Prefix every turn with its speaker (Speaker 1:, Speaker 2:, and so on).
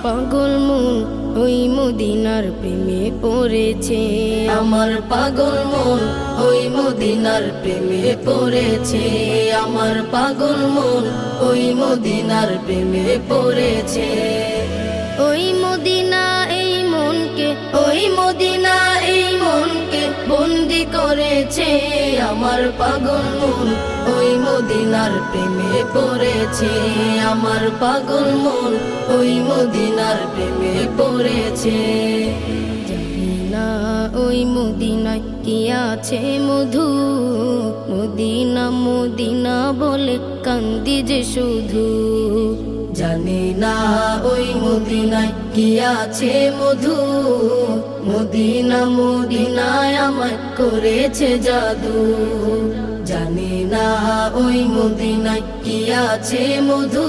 Speaker 1: পাগল মন ওই মদিনার প্রেমে পড়েছে।
Speaker 2: আমার পাগল মন ওই মদিনার প্রেমে পড়েছে। আমার পাগল মন ওই মদিনার প্রেমে পড়েছে।
Speaker 1: ওই মদিনা এই মনকে,
Speaker 2: ওই মদিনা এই মনকে বন্দি করেছে। আমার পাগল মন ওই মদিনার প্রেমে পড়েছে। আমার পাগল মন ওই মদিনার প্রেমে পড়েছে।
Speaker 1: জানি না ওই মদিনায় কি আছে মধু, মদিনা মদিনা বলে কান্দি যে শুধু।
Speaker 2: জানি না ওই মদিনায় কি আছে মধু, মদিনা মদিনায় আমায় করেছে জাদু। জানি না ওই মদিনায় কি আছে মধু।